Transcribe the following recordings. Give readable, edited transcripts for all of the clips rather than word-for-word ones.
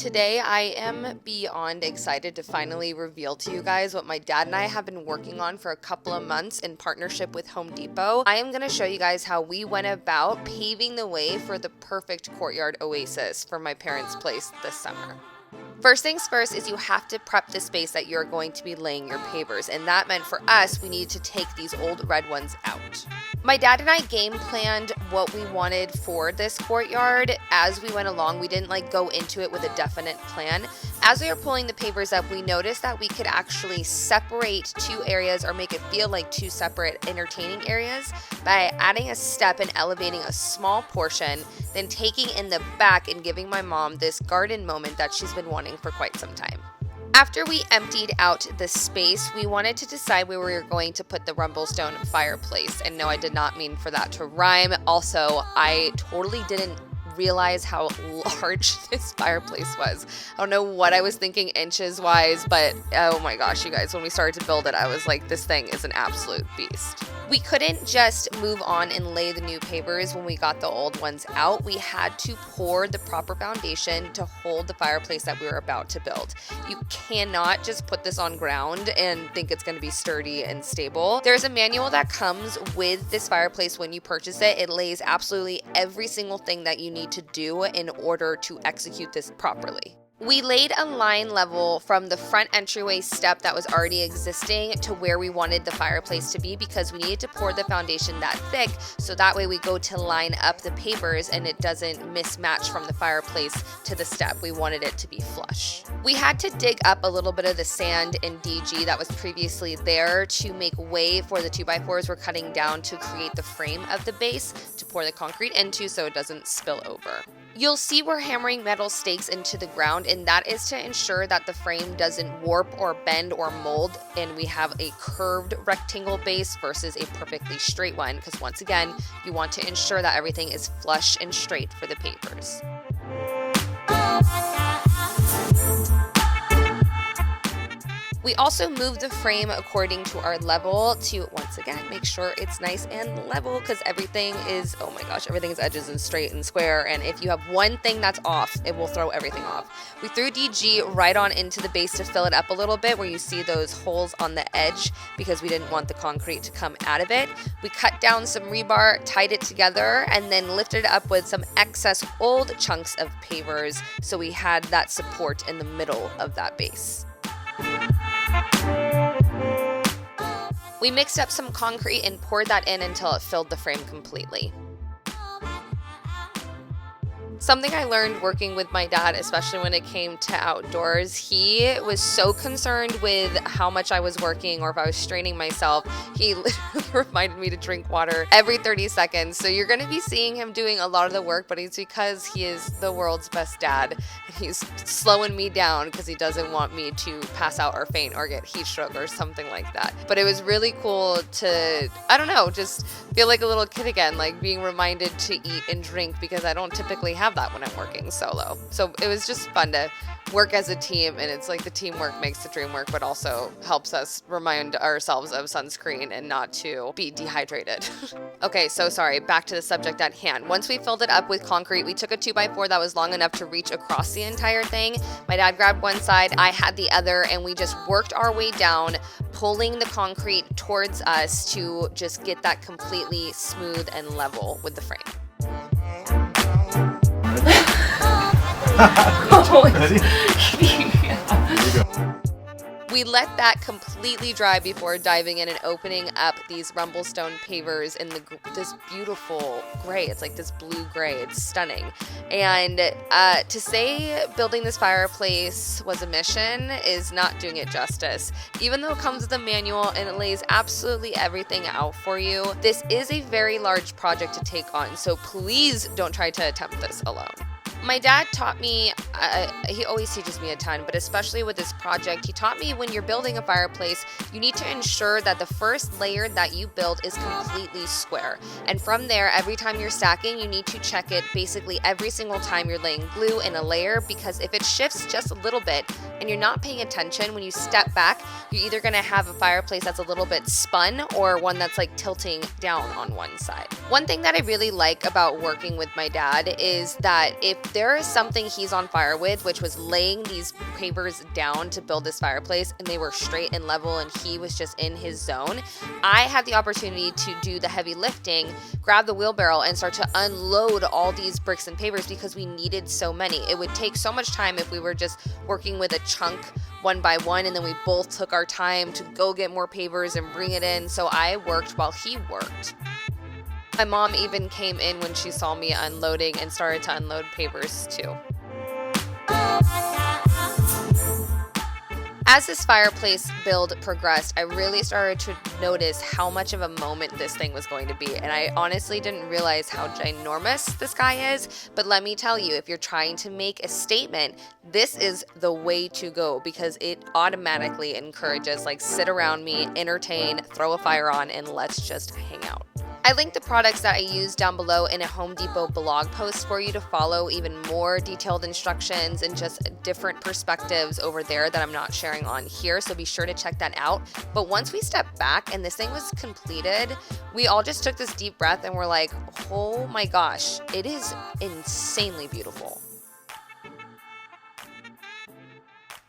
Today I am beyond excited to finally reveal to you guys what my dad and I have been working on for a couple of months in partnership with Home Depot. I am going to show you guys how we went about paving the way for the perfect courtyard oasis for my parents' place this summer. First things first is you have to prep the space that you're going to be laying your pavers, and that meant for us we needed to take these old red ones out. My dad and I game planned what we wanted for this courtyard as we went along. We didn't go into it with a definite plan. As we were pulling the pavers up, we noticed that we could actually separate two areas or make it feel like two separate entertaining areas by adding a step and elevating a small portion, then taking in the back and giving my mom this garden moment that she's been wanting for quite some time. After we emptied out the space, we wanted to decide where we were going to put the Rumblestone fireplace. And no, I did not mean for that to rhyme. Also, I totally didn't realize how large this fireplace was. I don't know what I was thinking inches wise, but oh my gosh, you guys, when we started to build it, I was like, this thing is an absolute beast. We couldn't just move on and lay the new pavers when we got the old ones out. We had to pour the proper foundation to hold the fireplace that we were about to build. You cannot just put this on ground and think it's going to be sturdy and stable. There's a manual that comes with this fireplace when you purchase it. It lays absolutely every single thing that you need to do in order to execute this properly. We laid a line level from the front entryway step that was already existing to where we wanted the fireplace to be because we needed to pour the foundation that thick so that way we go to line up the pavers and it doesn't mismatch from the fireplace to the step. We wanted it to be flush. We had to dig up a little bit of the sand in DG that was previously there to make way for the 2x4s we're cutting down to create the frame of the base to pour the concrete into so it doesn't spill over. You'll see we're hammering metal stakes into the ground, and that is to ensure that the frame doesn't warp or bend or mold, and we have a curved rectangle base versus a perfectly straight one, because once again, you want to ensure that everything is flush and straight for the pavers. We also moved the frame according to our level to, once again, make sure it's nice and level because everything is, oh my gosh, everything's edges and straight and square. And if you have one thing that's off, it will throw everything off. We threw DG right on into the base to fill it up a little bit where you see those holes on the edge because we didn't want the concrete to come out of it. We cut down some rebar, tied it together, and then lifted it up with some excess old chunks of pavers so we had that support in the middle of that base. We mixed up some concrete and poured that in until it filled the frame completely. Something I learned working with my dad, especially when it came to outdoors, he was so concerned with how much I was working or if I was straining myself. He literally reminded me to drink water every 30 seconds. So you're going to be seeing him doing a lot of the work, but it's because he is the world's best dad. And he's slowing me down because he doesn't want me to pass out or faint or get heat stroke or something like that. But it was really cool to, I don't know, just feel like a little kid again, like being reminded to eat and drink because I don't typically have that when I'm working solo. So it was just fun to work as a team, and it's like the teamwork makes the dream work, but also helps us remind ourselves of sunscreen and not to be dehydrated. Okay, so sorry, back to the subject at hand. Once we filled it up with concrete, we took a 2x4 that was long enough to reach across the entire thing. My dad grabbed one side, I had the other, and we just worked our way down, pulling the concrete towards us to just get that completely smooth and level with the frame. We let that completely dry before diving in and opening up these Rumblestone pavers in this beautiful gray. It's like this blue gray. It's stunning. And to say building this fireplace was a mission is not doing it justice. Even though it comes with a manual and it lays absolutely everything out for you, this is a very large project to take on. So please don't try to attempt this alone. My dad taught me, he always teaches me a ton, but especially with this project, he taught me when you're building a fireplace, you need to ensure that the first layer that you build is completely square. And from there, every time you're stacking, you need to check it basically every single time you're laying glue in a layer, because if it shifts just a little bit and you're not paying attention, when you step back, you're either going to have a fireplace that's a little bit spun or one that's like tilting down on one side. One thing that I really like about working with my dad is that if There is something he's on fire with, which was laying these pavers down to build this fireplace, and they were straight and level, and he was just in his zone. I had the opportunity to do the heavy lifting, grab the wheelbarrow, and start to unload all these bricks and pavers because we needed so many. It would take so much time if we were just working with a chunk one by one, and then we both took our time to go get more pavers and bring it in. So I worked while he worked. My mom even came in when she saw me unloading and started to unload pavers too. As this fireplace build progressed, I really started to notice how much of a moment this thing was going to be. And I honestly didn't realize how ginormous this guy is. But let me tell you, if you're trying to make a statement, this is the way to go because it automatically encourages, like, sit around me, entertain, throw a fire on, and let's just hang out. I linked the products that I use down below in a Home Depot blog post for you to follow even more detailed instructions and just different perspectives over there that I'm not sharing on here, so be sure to check that out. But once we stepped back and this thing was completed, we all just took this deep breath and we're like, oh my gosh, it is insanely beautiful.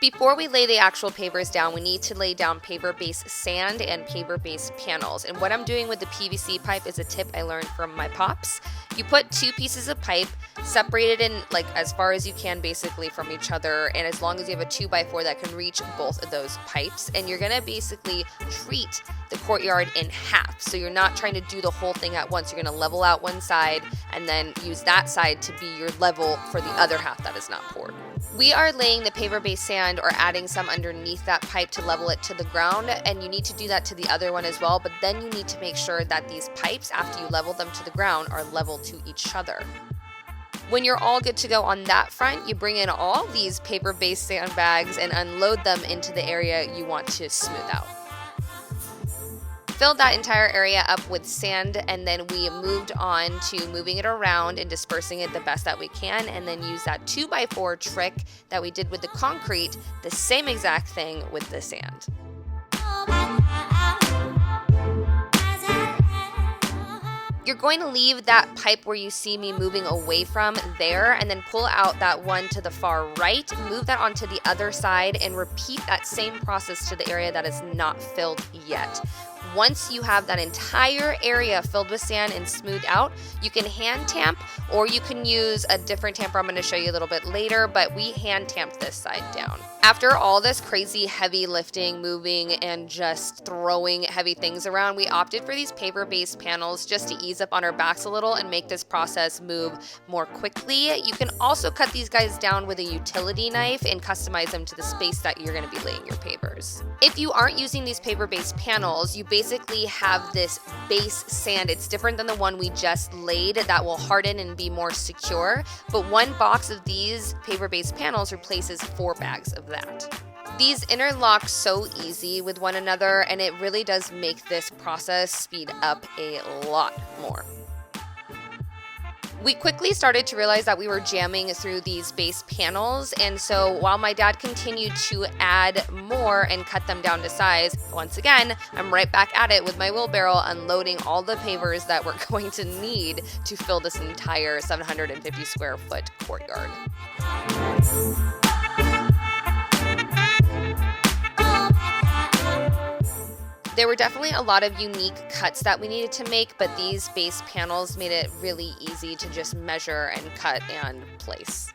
Before we lay the actual pavers down, we need to lay down paver-based sand and paver-based panels. And what I'm doing with the PVC pipe is a tip I learned from my pops. You put 2 pieces of pipe, separated in like as far as you can basically from each other, and as long as you have a 2x4 that can reach both of those pipes, and you're gonna basically treat the courtyard in half. So you're not trying to do the whole thing at once. You're gonna level out one side and then use that side to be your level for the other half that is not poured. We are laying the paver-based sand or adding some underneath that pipe to level it to the ground, and you need to do that to the other one as well, but then you need to make sure that these pipes, after you level them to the ground, are level to each other. When you're all good to go on that front, you bring in all these paper-based sandbags and unload them into the area you want to smooth out. Filled that entire area up with sand, and then we moved on to moving it around and dispersing it the best that we can, and then use that 2x4 trick that we did with the concrete, the same exact thing with the sand. You're going to leave that pipe where you see me moving away from there, and then pull out that one to the far right, move that onto the other side, and repeat that same process to the area that is not filled yet. Once you have that entire area filled with sand and smoothed out, you can hand tamp, or you can use a different tamper I'm going to show you a little bit later, but we hand tamped this side down. After all this crazy heavy lifting, moving, and just throwing heavy things around, we opted for these paper-based panels just to ease up on our backs a little and make this process move more quickly. You can also cut these guys down with a utility knife and customize them to the space that you're going to be laying your pavers. If you aren't using these paper-based panels, you basically have this base sand. It's different than the one we just laid that will harden and be more secure, but one box of these paper-based panels replaces 4 bags of that. These interlock so easy with one another, and it really does make this process speed up a lot more. We quickly started to realize that we were jamming through these base panels, and so while my dad continued to add more and cut them down to size, once again, I'm right back at it with my wheelbarrow unloading all the pavers that we're going to need to fill this entire 750 square foot courtyard. There were definitely a lot of unique cuts that we needed to make, but these base panels made it really easy to just measure and cut and place.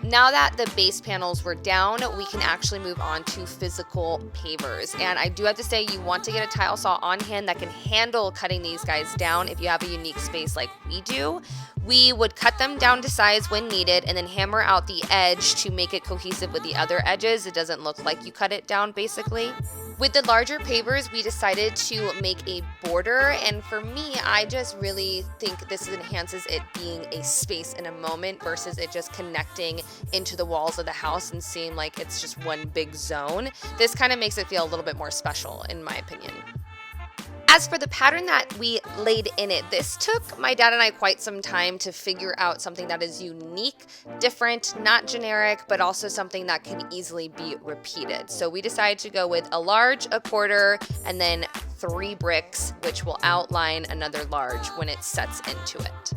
Now that the base panels were down, we can actually move on to physical pavers. And I do have to say, you want to get a tile saw on hand that can handle cutting these guys down if you have a unique space like we do. We would cut them down to size when needed and then hammer out the edge to make it cohesive with the other edges. It doesn't look like you cut it down, basically. With the larger pavers, we decided to make a border, and for me, I just really think this enhances it being a space in a moment versus it just connecting into the walls of the house and seem like it's just one big zone. This kind of makes it feel a little bit more special, in my opinion. As for the pattern that we laid in it, this took my dad and I quite some time to figure out something that is unique, different, not generic, but also something that can easily be repeated. So we decided to go with a large, a quarter, and then 3 bricks, which will outline another large when it sets into it.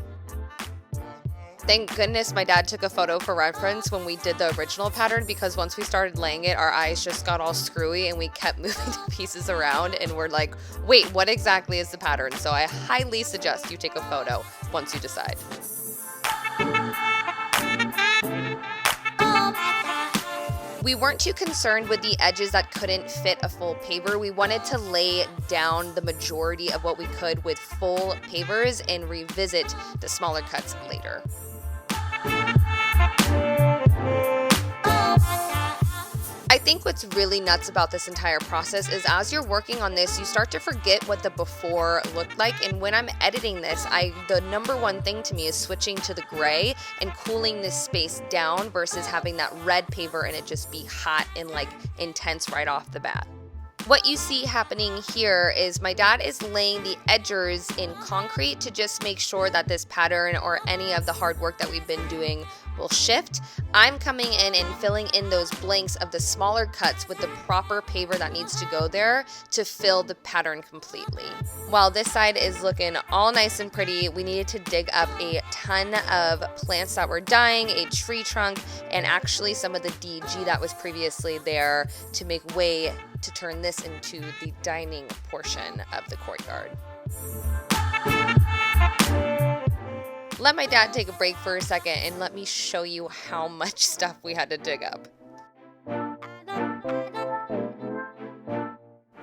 Thank goodness my dad took a photo for reference when we did the original pattern, because once we started laying it, our eyes just got all screwy and we kept moving the pieces around and we're like, wait, what exactly is the pattern? So I highly suggest you take a photo once you decide. We weren't too concerned with the edges that couldn't fit a full paver. We wanted to lay down the majority of what we could with full pavers and revisit the smaller cuts later. I think what's really nuts about this entire process is as you're working on this, you start to forget what the before looked like. And when I'm editing this, the number one thing to me is switching to the gray and cooling this space down versus having that red paver and it just be hot and like intense right off the bat. What you see happening here is my dad is laying the edgers in concrete to just make sure that this pattern or any of the hard work that we've been doing will shift. I'm coming in and filling in those blanks of the smaller cuts with the proper paver that needs to go there to fill the pattern completely. While this side is looking all nice and pretty, we needed to dig up a ton of plants that were dying, a tree trunk, and actually some of the DG that was previously there to make way to turn this into the dining portion of the courtyard. Let my dad take a break for a second and let me show you how much stuff we had to dig up.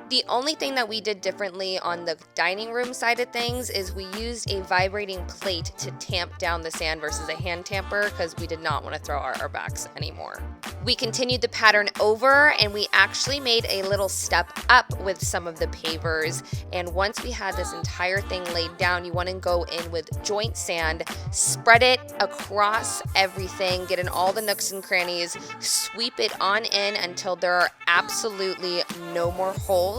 The only thing that we did differently on the dining room side of things is we used a vibrating plate to tamp down the sand versus a hand tamper because we did not want to throw out our backs anymore. We continued the pattern over and we actually made a little step up with some of the pavers. And once we had this entire thing laid down, you want to go in with joint sand, spread it across everything, get in all the nooks and crannies, sweep it on in until there are absolutely no more holes.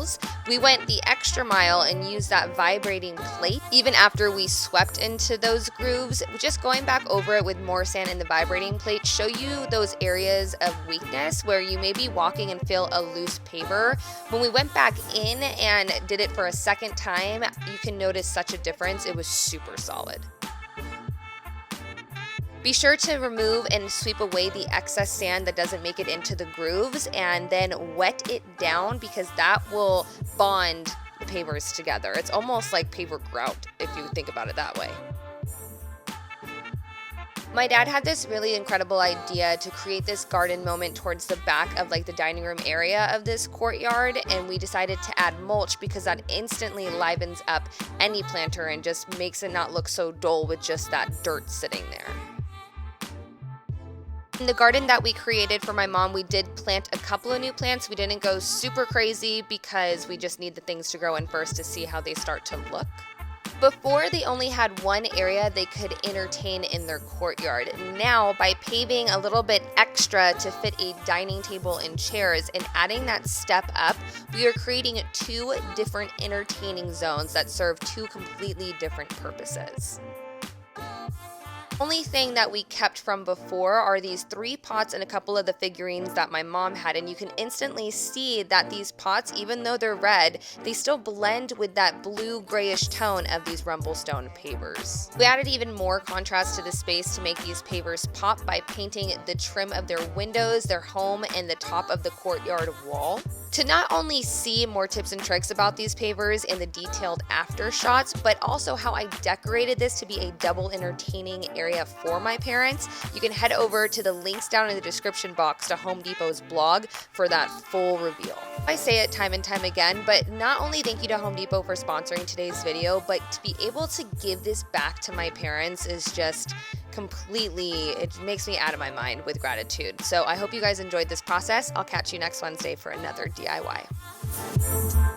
We went the extra mile and used that vibrating plate even after we swept into those grooves. Just going back over it with more sand in the vibrating plate show you those areas of weakness where you may be walking and feel a loose paver. When we went back in and did it for a second time, you can notice such a difference. It was super solid. Be sure to remove and sweep away the excess sand that doesn't make it into the grooves and then wet it down because that will bond the pavers together. It's almost like paver grout if you think about it that way. My dad had this really incredible idea to create this garden moment towards the back of like the dining room area of this courtyard, and we decided to add mulch because that instantly livens up any planter and just makes it not look so dull with just that dirt sitting there. In the garden that we created for my mom, we did plant a couple of new plants. We didn't go super crazy because we just need the things to grow in first to see how they start to look. Before, they only had one area they could entertain in their courtyard. Now, by paving a little bit extra to fit a dining table and chairs and adding that step up, we are creating 2 different entertaining zones that serve 2 completely different purposes. Only thing that we kept from before are these 3 pots and a couple of the figurines that my mom had, and you can instantly see that these pots, even though they're red, they still blend with that blue grayish tone of these rumblestone pavers. We added even more contrast to the space to make these pavers pop by painting the trim of their windows, their home, and the top of the courtyard wall. To not only see more tips and tricks about these pavers in the detailed after shots, but also how I decorated this to be a double entertaining area for my parents, you can head over to the links down in the description box to Home Depot's blog for that full reveal. I say it time and time again, but not only thank you to Home Depot for sponsoring today's video, but to be able to give this back to my parents is just completely, it makes me out of my mind with gratitude. So I hope you guys enjoyed this process. I'll catch you next Wednesday for another DIY.